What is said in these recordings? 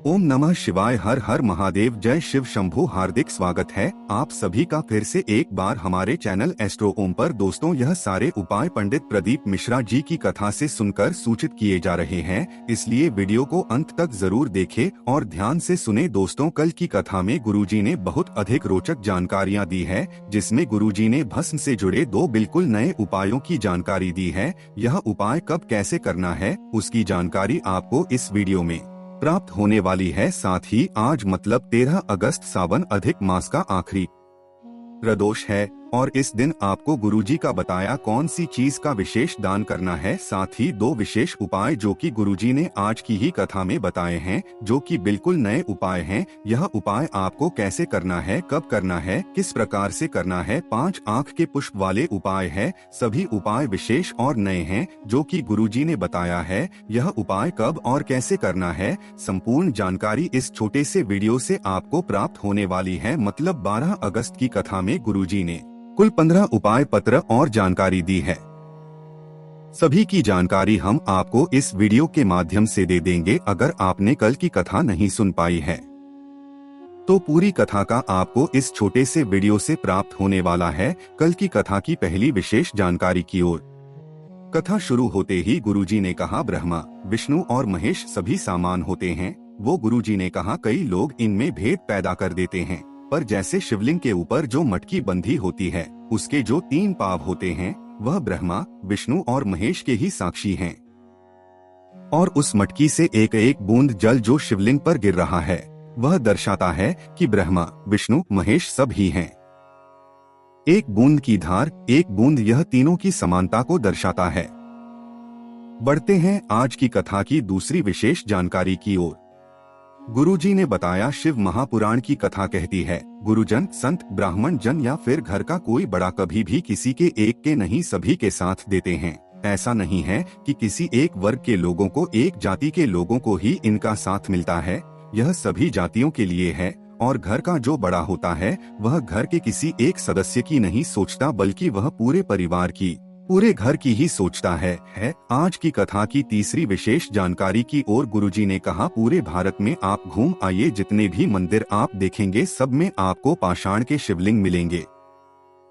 ओम नमः शिवाय। हर हर महादेव। जय शिव शंभू। हार्दिक स्वागत है आप सभी का फिर से एक बार हमारे चैनल एस्ट्रो ओम पर। दोस्तों, यह सारे उपाय पंडित प्रदीप मिश्रा जी की कथा से सुनकर सूचित किए जा रहे हैं, इसलिए वीडियो को अंत तक जरूर देखें और ध्यान से सुने। दोस्तों, कल की कथा में गुरुजी ने बहुत अधिक रोचक जानकारियाँ दी है, जिसमें गुरुजी ने भस्म से जुड़े 2 बिल्कुल नए उपायों की जानकारी दी है। यह उपाय कब कैसे करना है उसकी जानकारी आपको इस वीडियो में प्राप्त होने वाली है। साथ ही आज मतलब 13 अगस्त सावन अधिक मास का आखिरी प्रदोष है और इस दिन आपको गुरुजी का बताया कौन सी चीज का विशेष दान करना है। साथ ही 2 विशेष उपाय जो कि गुरुजी ने आज की ही कथा में बताए हैं, जो कि बिल्कुल नए उपाय हैं। यह उपाय आपको कैसे करना है, कब करना है, किस प्रकार से करना है। 5 आंख के पुष्प वाले उपाय है। सभी उपाय विशेष और नए हैं जो कि गुरुजी ने बताया है। यह उपाय कब और कैसे करना है, संपूर्ण जानकारी इस छोटे से वीडियो से आपको प्राप्त होने वाली है। मतलब 12 अगस्त की कथा में गुरुजी ने कुल 15 उपाय पत्र और जानकारी दी है। सभी की जानकारी हम आपको इस वीडियो के माध्यम से दे देंगे। अगर आपने कल की कथा नहीं सुन पाई है तो पूरी कथा का आपको इस छोटे से वीडियो से प्राप्त होने वाला है। कल की कथा की पहली विशेष जानकारी की ओर। कथा शुरू होते ही गुरुजी ने कहा, ब्रह्मा, विष्णु और महेश सभी समान होते हैं। वो गुरुजी ने कहा, कई लोग इनमें भेद पैदा कर देते हैं, पर जैसे शिवलिंग के ऊपर जो मटकी बंधी होती है, उसके जो 3 पाव होते हैं, वह ब्रह्मा, विष्णु और महेश के ही साक्षी हैं। और उस मटकी से एक एक बूंद जल जो शिवलिंग पर गिर रहा है, वह दर्शाता है कि ब्रह्मा, विष्णु, महेश सब ही हैं। एक बूंद की धार, एक बूंद, यह तीनों की समानता को दर्शाता है। बढ़ते हैं आज की कथा की दूसरी विशेष जानकारी की ओर। गुरुजी ने बताया, शिव महापुराण की कथा कहती है, गुरुजन, संत, ब्राह्मण जन या फिर घर का कोई बड़ा कभी भी किसी के एक के नहीं सभी के साथ देते हैं। ऐसा नहीं है कि किसी एक वर्ग के लोगों को, एक जाति के लोगों को ही इनका साथ मिलता है। यह सभी जातियों के लिए है। और घर का जो बड़ा होता है वह घर के किसी एक सदस्य की नहीं सोचता, बल्कि वह पूरे परिवार की, पूरे घर की ही सोचता है। आज की कथा की तीसरी विशेष जानकारी की ओर गुरुजी ने कहा, पूरे भारत में आप घूम आइए, जितने भी मंदिर आप देखेंगे सब में आपको पाषाण के शिवलिंग मिलेंगे,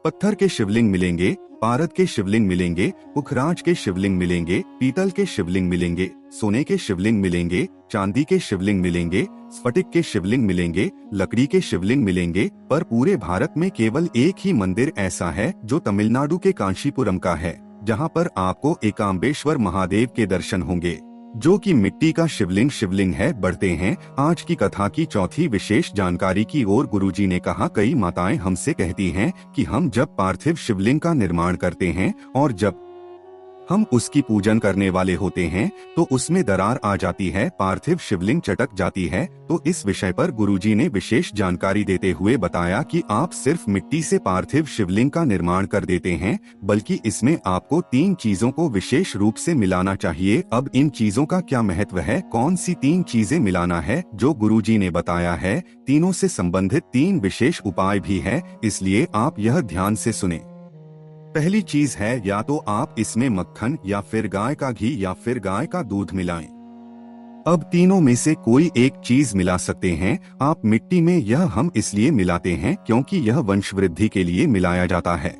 पत्थर के शिवलिंग मिलेंगे, पारद के शिवलिंग मिलेंगे, पुखराज के शिवलिंग मिलेंगे, पीतल के शिवलिंग मिलेंगे, सोने के शिवलिंग मिलेंगे, चांदी के शिवलिंग मिलेंगे, स्फटिक के शिवलिंग मिलेंगे, लकड़ी के शिवलिंग मिलेंगे। पर पूरे भारत में केवल एक ही मंदिर ऐसा है जो तमिलनाडु के कांशीपुरम का है, जहां पर आपको एकाम्बेश्वर महादेव के दर्शन होंगे, जो कि मिट्टी का शिवलिंग है। बढ़ते हैं आज की कथा की चौथी विशेष जानकारी की ओर। गुरुजी ने कहा, कई माताएं हमसे कहती हैं कि हम जब पार्थिव शिवलिंग का निर्माण करते हैं और जब हम उसकी पूजन करने वाले होते हैं तो उसमें दरार आ जाती है, पार्थिव शिवलिंग चटक जाती है। तो इस विषय पर गुरुजी ने विशेष जानकारी देते हुए बताया कि आप सिर्फ मिट्टी से पार्थिव शिवलिंग का निर्माण कर देते हैं, बल्कि इसमें आपको 3 चीजों को विशेष रूप से मिलाना चाहिए। अब इन चीजों का क्या महत्व है, कौन सी 3 चीजें मिलाना है, जो गुरुजी ने बताया है, तीनों से संबंधित 3 विशेष उपाय भी है, इसलिए आप यह ध्यान से सुने। पहली चीज है, या तो आप इसमें मक्खन या फिर गाय का घी या फिर गाय का दूध मिलाएं। अब तीनों में से कोई एक चीज मिला सकते हैं आप मिट्टी में। यह हम इसलिए मिलाते हैं क्योंकि यह वंशवृद्धि के लिए मिलाया जाता है।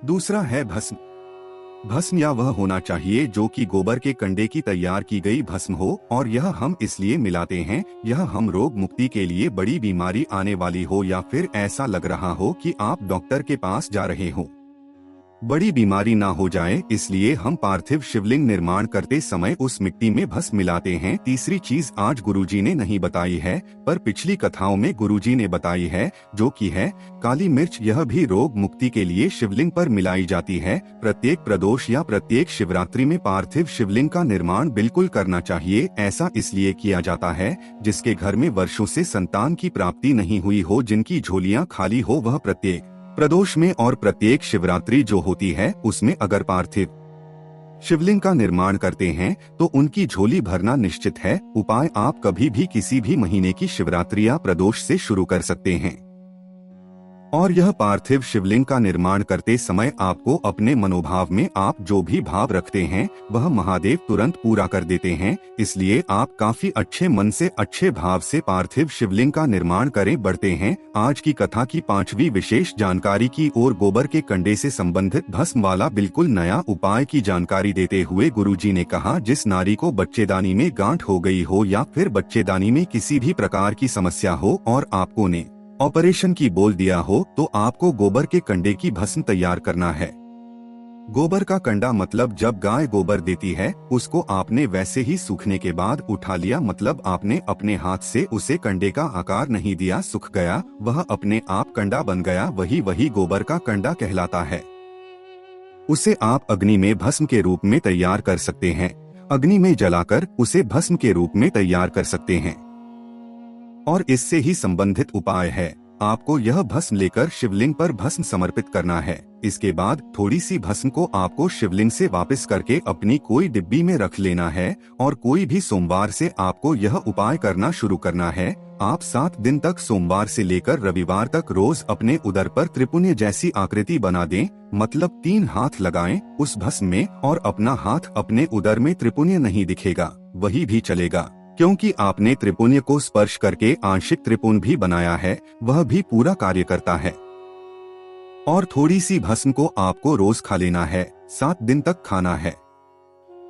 दूसरा है भस्म। भस्म या वह होना चाहिए जो कि गोबर के कंडे की तैयार की गई भस्म हो, और यह हम इसलिए मिलाते हैं, यह हम रोग मुक्ति के लिए, बड़ी बीमारी आने वाली हो या फिर ऐसा लग रहा हो कि आप डॉक्टर के पास जा रहे हो, बड़ी बीमारी ना हो जाए, इसलिए हम पार्थिव शिवलिंग निर्माण करते समय उस मिट्टी में भस्म मिलाते हैं। तीसरी चीज आज गुरुजी ने नहीं बताई है, पर पिछली कथाओं में गुरुजी ने बताई है, जो कि है काली मिर्च। यह भी रोग मुक्ति के लिए शिवलिंग पर मिलाई जाती है। प्रत्येक प्रदोष या प्रत्येक शिवरात्रि में पार्थिव शिवलिंग का निर्माण बिल्कुल करना चाहिए। ऐसा इसलिए किया जाता है, जिसके घर में वर्षों से संतान की प्राप्ति नहीं हुई हो, जिनकी झोलियां खाली हो, वह प्रत्येक प्रदोष में और प्रत्येक शिवरात्रि जो होती है उसमें अगर पार्थिव शिवलिंग का निर्माण करते हैं तो उनकी झोली भरना निश्चित है। उपाय आप कभी भी किसी भी महीने की शिवरात्रि या प्रदोष से शुरू कर सकते हैं। और यह पार्थिव शिवलिंग का निर्माण करते समय आपको अपने मनोभाव में आप जो भी भाव रखते हैं वह महादेव तुरंत पूरा कर देते हैं। इसलिए आप काफी अच्छे मन से अच्छे भाव से पार्थिव शिवलिंग का निर्माण करें। बढ़ते हैं आज की कथा की 5वीं विशेष जानकारी की ओर। गोबर के कंडे से संबंधित भस्म वाला बिल्कुल नया उपाय की जानकारी देते हुए गुरुजी ने कहा, जिस नारी को बच्चेदानी में गांठ हो गई हो या फिर बच्चेदानी में किसी भी प्रकार की समस्या हो और आपको ने ऑपरेशन की बोल दिया हो तो आपको गोबर के कंडे की भस्म तैयार करना है। गोबर का कंडा मतलब जब गाय गोबर देती है उसको आपने वैसे ही सूखने के बाद उठा लिया, मतलब आपने अपने हाथ से उसे कंडे का आकार नहीं दिया, सूख गया, वह अपने आप कंडा बन गया, वही गोबर का कंडा कहलाता है। उसे आप अग्नि में भस्म के रूप में तैयार कर सकते हैं, अग्नि में जलाकर उसे भस्म के रूप में तैयार कर सकते हैं। और इससे ही संबंधित उपाय है, आपको यह भस्म लेकर शिवलिंग पर भस्म समर्पित करना है। इसके बाद थोड़ी सी भस्म को आपको शिवलिंग से वापस करके अपनी कोई डिब्बी में रख लेना है और कोई भी सोमवार से आपको यह उपाय करना शुरू करना है। आप 7 दिन तक सोमवार से लेकर रविवार तक रोज अपने उदर पर त्रिपुण्य जैसी आकृति बना दें, मतलब 3 हाथ लगाएं उस भस्म में और अपना हाथ अपने उदर में त्रिपुण्य नहीं दिखेगा वही भी चलेगा, क्योंकि आपने त्रिपुण्य को स्पर्श करके आंशिक त्रिपुण्य भी बनाया है, वह भी पूरा कार्य करता है। और थोड़ी सी भस्म को आपको रोज खा लेना है, 7 दिन तक खाना है।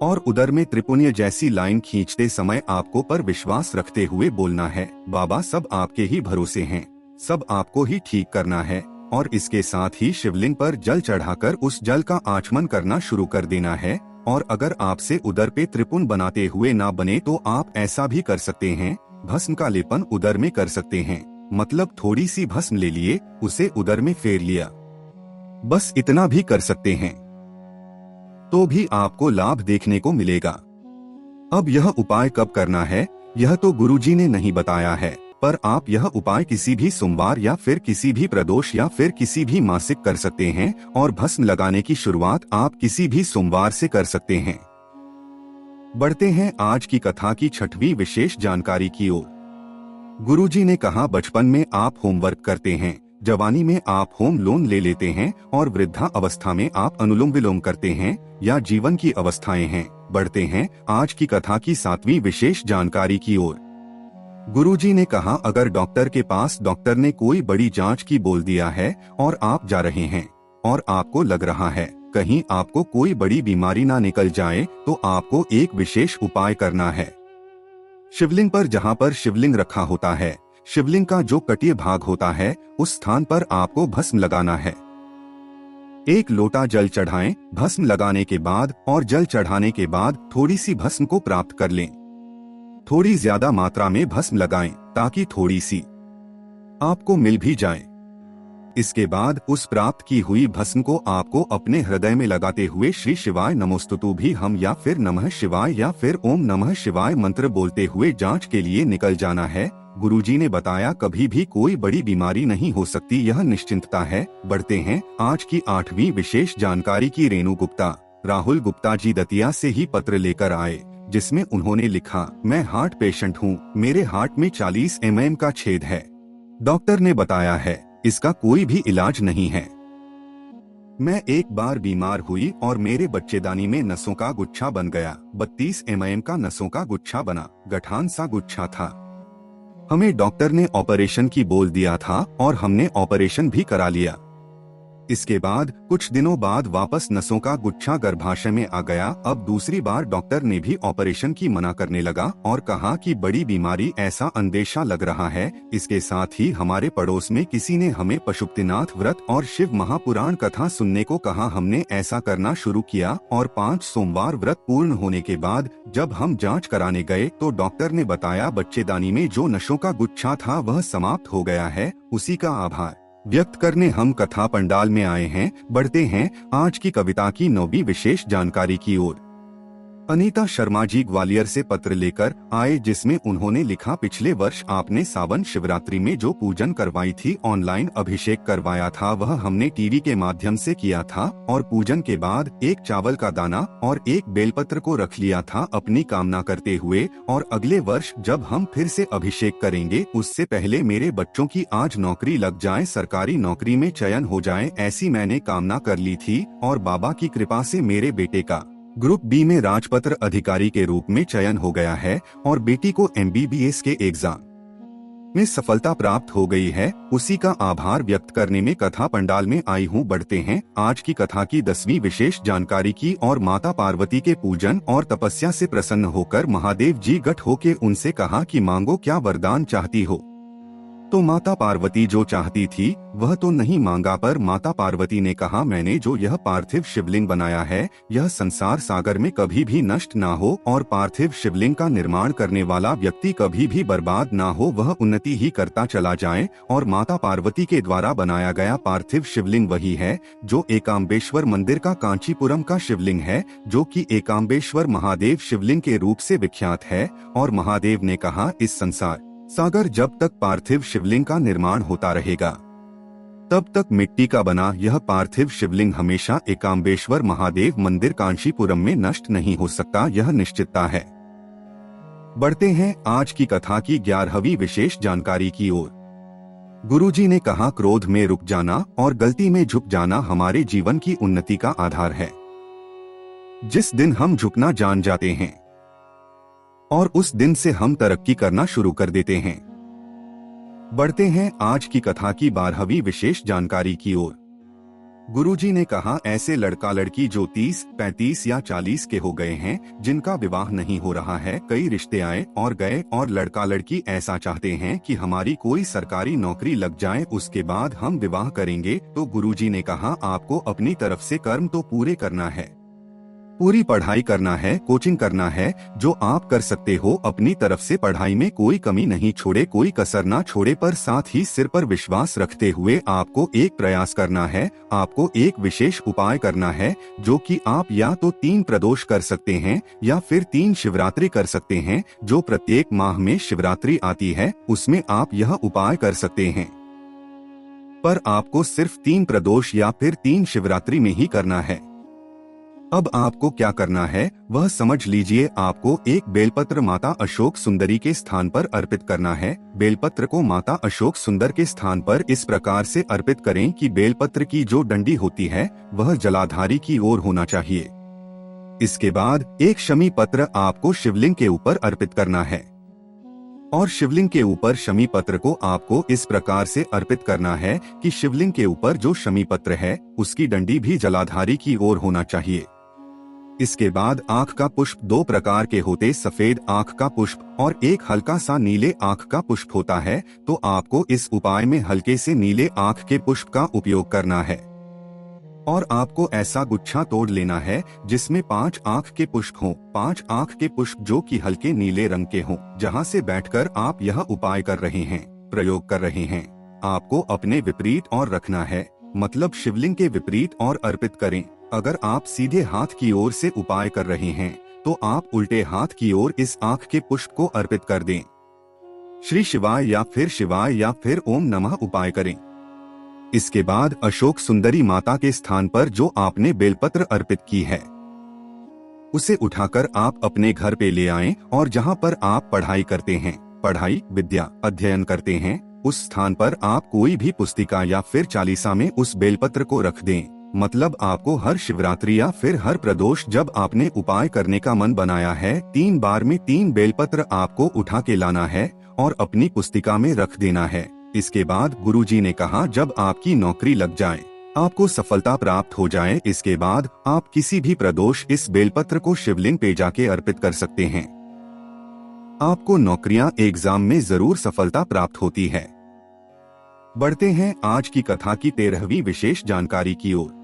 और उदर में त्रिपुण्य जैसी लाइन खींचते समय आपको पर विश्वास रखते हुए बोलना है, बाबा सब आपके ही भरोसे हैं, सब आपको ही ठीक करना है। और इसके साथ ही शिवलिंग पर जल चढ़ाकर उस जल का आचमन करना शुरू कर देना है। और अगर आपसे उदर पे त्रिपुण्य बनाते हुए ना बने तो आप ऐसा भी कर सकते हैं, भस्म का लेपन उदर में कर सकते हैं, मतलब थोड़ी सी भस्म ले लिए उसे उदर में फेर लिया, बस इतना भी कर सकते हैं, तो भी आपको लाभ देखने को मिलेगा। अब यह उपाय कब करना है यह तो गुरुजी ने नहीं बताया है, पर आप यह उपाय किसी भी सोमवार या फिर किसी भी प्रदोष या फिर किसी भी मासिक कर सकते हैं। और भस्म लगाने की शुरुआत आप किसी भी सोमवार से कर सकते हैं। बढ़ते हैं आज की कथा की 6वीं विशेष जानकारी की ओर। गुरुजी ने कहा, बचपन में आप होमवर्क करते हैं, जवानी में आप होम लोन ले लेते हैं और वृद्धा अवस्था में आप अनुलोम विलोम करते हैं या जीवन की अवस्थाएं हैं। बढ़ते हैं आज की कथा की 7वीं विशेष जानकारी की ओर। गुरुजी ने कहा, अगर डॉक्टर के पास डॉक्टर ने कोई बड़ी जांच की बोल दिया है और आप जा रहे हैं और आपको लग रहा है कहीं आपको कोई बड़ी बीमारी ना निकल जाए, तो आपको एक विशेष उपाय करना है। शिवलिंग पर जहां पर शिवलिंग रखा होता है, शिवलिंग का जो कटीय भाग होता है उस स्थान पर आपको भस्म लगाना है। 1 लोटा जल चढ़ाएं, भस्म लगाने के बाद और जल चढ़ाने के बाद थोड़ी सी भस्म को प्राप्त कर लें। थोड़ी ज्यादा मात्रा में भस्म लगाएं ताकि थोड़ी सी आपको मिल भी जाए। इसके बाद उस प्राप्त की हुई भस्म को आपको अपने हृदय में लगाते हुए श्री शिवाय नमोस्तुते भी हम या फिर नमः शिवाय या फिर ओम नमः शिवाय मंत्र बोलते हुए जांच के लिए निकल जाना है। गुरुजी ने बताया, कभी भी कोई बड़ी बीमारी नहीं हो सकती, यह निश्चिंतता है। बढ़ते हैं आज की 8वीं विशेष जानकारी की। रेणु गुप्ता राहुल गुप्ता जी दतिया से ही पत्र लेकर आए, जिसमें उन्होंने लिखा, मैं हार्ट पेशेंट हूँ, मेरे हार्ट में 40 mm का छेद है, डॉक्टर ने बताया है इसका कोई भी इलाज नहीं है। मैं एक बार बीमार हुई और मेरे बच्चेदानी में नसों का गुच्छा बन गया, 32 mm का नसों का गुच्छा बना, गठान सा गुच्छा था। हमें डॉक्टर ने ऑपरेशन की बोल दिया था और हमने ऑपरेशन भी करा लिया। इसके बाद कुछ दिनों बाद वापस नसों का गुच्छा गर्भाशय में आ गया। अब दूसरी बार डॉक्टर ने भी ऑपरेशन की मना करने लगा और कहा कि बड़ी बीमारी, ऐसा अंदेशा लग रहा है। इसके साथ ही हमारे पड़ोस में किसी ने हमें पशुपतिनाथ व्रत और शिव महापुराण कथा सुनने को कहा। हमने ऐसा करना शुरू किया और 5 सोमवार व्रत पूर्ण होने के बाद जब हम जाँच कराने गए तो डॉक्टर ने बताया बच्चेदानी में जो नसों का गुच्छा था वह समाप्त हो गया है। उसी का आभार व्यक्त करने हम कथा पंडाल में आए हैं। बढ़ते हैं आज की कविता की 9वीं विशेष जानकारी की ओर। अनीता शर्मा जी ग्वालियर से पत्र लेकर आए, जिसमें उन्होंने लिखा, पिछले वर्ष आपने सावन शिवरात्रि में जो पूजन करवाई थी, ऑनलाइन अभिषेक करवाया था, वह हमने टीवी के माध्यम से किया था और पूजन के बाद एक चावल का दाना और एक बेलपत्र को रख लिया था अपनी कामना करते हुए। और अगले वर्ष जब हम फिर से अभिषेक करेंगे उससे पहले मेरे बच्चों की आज नौकरी लग जाए, सरकारी नौकरी में चयन हो जाए, ऐसी मैंने कामना कर ली थी और बाबा की कृपा से मेरे बेटे का ग्रुप बी में राजपत्र अधिकारी के रूप में चयन हो गया है और बेटी को MBBS के एग्जाम में सफलता प्राप्त हो गई है। उसी का आभार व्यक्त करने में कथा पंडाल में आई हूँ। बढ़ते हैं आज की कथा की 10वीं विशेष जानकारी की और माता पार्वती के पूजन और तपस्या से प्रसन्न होकर महादेव जी गठ होके उनसे कहा कि मांगो, क्या वरदान चाहती हो। तो माता पार्वती जो चाहती थी वह तो नहीं मांगा, पर माता पार्वती ने कहा, मैंने जो यह पार्थिव शिवलिंग बनाया है यह संसार सागर में कभी भी नष्ट ना हो और पार्थिव शिवलिंग का निर्माण करने वाला व्यक्ति कभी भी बर्बाद ना हो, वह उन्नति ही करता चला जाए। और माता पार्वती के द्वारा बनाया गया पार्थिव शिवलिंग वही है जो एकाम्बेश्वर मंदिर का कांचीपुरम का शिवलिंग है, जो कि एकाम्बेश्वर महादेव शिवलिंग के रूप से विख्यात है। और महादेव ने कहा, इस संसार सागर जब तक पार्थिव शिवलिंग का निर्माण होता रहेगा तब तक मिट्टी का बना यह पार्थिव शिवलिंग हमेशा एकाम्बेश्वर महादेव मंदिर कांचीपुरम में नष्ट नहीं हो सकता, यह निश्चितता है। बढ़ते हैं आज की कथा की 11वीं विशेष जानकारी की ओर। गुरुजी ने कहा, क्रोध में रुक जाना और गलती में झुक जाना हमारे जीवन की उन्नति का आधार है। जिस दिन हम झुकना जान जाते हैं और उस दिन से हम तरक्की करना शुरू कर देते हैं। बढ़ते हैं आज की कथा की 12वीं विशेष जानकारी की ओर। गुरुजी ने कहा, ऐसे लड़का लड़की जो 30, 35 या 40 के हो गए हैं, जिनका विवाह नहीं हो रहा है, कई रिश्ते आए और गए और लड़का लड़की ऐसा चाहते हैं कि हमारी कोई सरकारी नौकरी लग जाए उसके बाद हम विवाह करेंगे, तो गुरुजी ने कहा, आपको अपनी तरफ से कर्म तो पूरे करना है, पूरी पढ़ाई करना है, कोचिंग करना है, जो आप कर सकते हो अपनी तरफ से पढ़ाई में कोई कमी नहीं छोड़े, कोई कसर ना छोड़े, पर साथ ही सिर पर विश्वास रखते हुए आपको एक प्रयास करना है, आपको एक विशेष उपाय करना है, जो कि आप या तो 3 प्रदोष कर सकते हैं या फिर 3 शिवरात्रि कर सकते हैं। जो प्रत्येक माह में शिवरात्रि आती है उसमें आप यह उपाय कर सकते हैं, पर आपको सिर्फ 3 प्रदोष या फिर 3 शिवरात्रि में ही करना है। अब आपको क्या करना है वह समझ लीजिए। आपको एक बेलपत्र माता अशोक सुंदरी के स्थान पर अर्पित करना है। बेलपत्र को माता अशोक सुंदर के स्थान पर इस प्रकार से अर्पित करें कि बेलपत्र की जो डंडी होती है वह जलाधारी की ओर होना चाहिए। इसके बाद एक शमी पत्र आपको शिवलिंग के ऊपर अर्पित करना है और शिवलिंग के ऊपर शमी पत्र को आपको इस प्रकार से अर्पित करना है कि शिवलिंग के ऊपर जो शमी पत्र है उसकी डंडी भी जलाधारी की ओर होना चाहिए। इसके बाद आँख का पुष्प 2 प्रकार के होते, सफेद आँख का पुष्प और एक हल्का सा नीले आँख का पुष्प होता है। तो आपको इस उपाय में हल्के से नीले आँख के पुष्प का उपयोग करना है और आपको ऐसा गुच्छा तोड़ लेना है जिसमें 5 आँख के पुष्प हों, 5 आँख के पुष्प जो कि हल्के नीले रंग के हों। जहाँ से बैठकर आप यह उपाय कर रहे हैं, प्रयोग कर रहे हैं, आपको अपने विपरीत और रखना है, मतलब शिवलिंग के विपरीत और अर्पित करें। अगर आप सीधे हाथ की ओर से उपाय कर रहे हैं तो आप उल्टे हाथ की ओर इस आँख के पुष्प को अर्पित कर दें। श्री शिवाय या फिर ओम नमः उपाय करें। इसके बाद अशोक सुंदरी माता के स्थान पर जो आपने बेलपत्र अर्पित की है उसे उठाकर आप अपने घर पे ले आएं और जहां पर आप पढ़ाई करते हैं, पढ़ाई विद्या अध्ययन करते हैं, उस स्थान पर आप कोई भी पुस्तिका या फिर चालीसा में उस बेलपत्र को रख दें। मतलब आपको हर शिवरात्रि या फिर हर प्रदोष जब आपने उपाय करने का मन बनाया है 3 बार में 3 बेलपत्र आपको उठा के लाना है और अपनी पुस्तिका में रख देना है। इसके बाद गुरुजी ने कहा, जब आपकी नौकरी लग जाए, आपको सफलता प्राप्त हो जाए, इसके बाद आप किसी भी प्रदोष इस बेलपत्र को शिवलिंग पे जाके अर्पित कर सकते हैं। आपको नौकरियां एग्जाम में जरूर सफलता प्राप्त होती है। बढ़ते हैं आज की कथा की 13वीं विशेष जानकारी की ओर।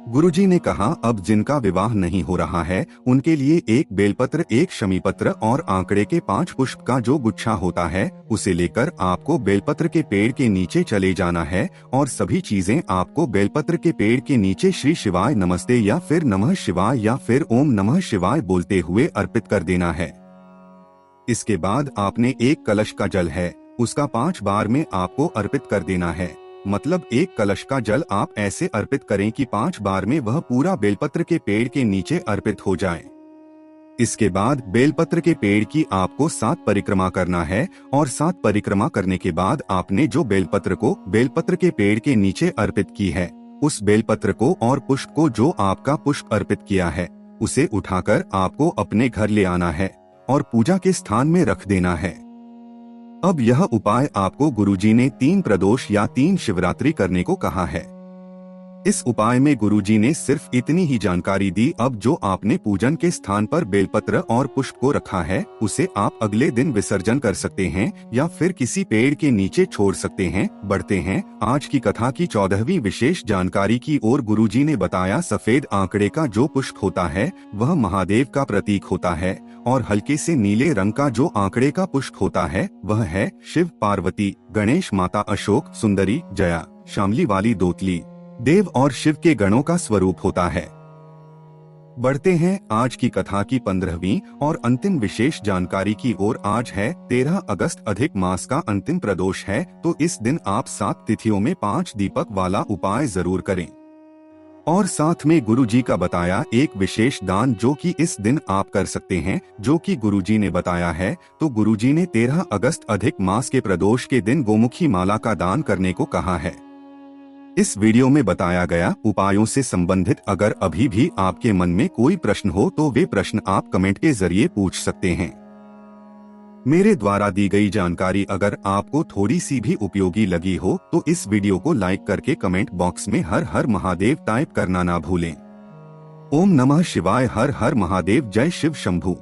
गुरुजी ने कहा, अब जिनका विवाह नहीं हो रहा है उनके लिए एक बेलपत्र, एक शमीपत्र और आंकड़े के 5 पुष्प का जो गुच्छा होता है उसे लेकर आपको बेलपत्र के पेड़ के नीचे चले जाना है और सभी चीजें आपको बेलपत्र के पेड़ के नीचे श्री शिवाय नमस्ते या फिर नमः शिवाय या फिर ओम नमः शिवाय बोलते हुए अर्पित कर देना है। इसके बाद आपने एक कलश का जल है उसका 5 बार में आपको अर्पित कर देना है। मतलब एक कलश का जल आप ऐसे अर्पित करें कि 5 बार में वह पूरा बेलपत्र के पेड़ के नीचे अर्पित हो जाए। इसके बाद बेलपत्र के पेड़ की आपको 7 परिक्रमा करना है और 7 परिक्रमा करने के बाद आपने जो बेलपत्र को बेलपत्र के पेड़ के नीचे अर्पित की है उस बेलपत्र को और पुष्प को जो आपका पुष्प अर्पित किया है उसे उठाकर आपको अपने घर ले आना है और पूजा के स्थान में रख देना है। अब यह उपाय आपको गुरुजी ने 3 प्रदोष या 3 शिवरात्रि करने को कहा है। इस उपाय में गुरुजी ने सिर्फ इतनी ही जानकारी दी। अब जो आपने पूजन के स्थान पर बेलपत्र और पुष्प को रखा है उसे आप अगले दिन विसर्जन कर सकते हैं या फिर किसी पेड़ के नीचे छोड़ सकते हैं। बढ़ते हैं आज की कथा की 14वीं विशेष जानकारी की ओर। गुरुजी ने बताया, सफेद आंकड़े का जो पुष्प होता है वह महादेव का प्रतीक होता है और हल्के से नीले रंग का जो आंकड़े का पुष्प होता है वह है शिव, पार्वती, गणेश, माता अशोक सुंदरी, जया, शामली वाली दोतली, देव और शिव के गणों का स्वरूप होता है। बढ़ते हैं आज की कथा की 15वीं और अंतिम विशेष जानकारी की ओर। आज है 13 अगस्त, अधिक मास का अंतिम प्रदोष है, तो इस दिन आप 7 तिथियों में 5 दीपक वाला उपाय जरूर करें और साथ में गुरुजी का बताया एक विशेष दान जो कि इस दिन आप कर सकते हैं, जो कि गुरुजी ने बताया है। तो गुरुजी ने 13 अगस्त अधिक मास के प्रदोष के दिन गोमुखी माला का दान करने को कहा है। इस वीडियो में बताया गया उपायों से संबंधित अगर अभी भी आपके मन में कोई प्रश्न हो तो वे प्रश्न आप कमेंट के जरिए पूछ सकते हैं। मेरे द्वारा दी गई जानकारी अगर आपको थोड़ी सी भी उपयोगी लगी हो तो इस वीडियो को लाइक करके कमेंट बॉक्स में हर हर महादेव टाइप करना ना भूलें। ओम नमः शिवाय, हर हर महादेव, जय शिव शंभू।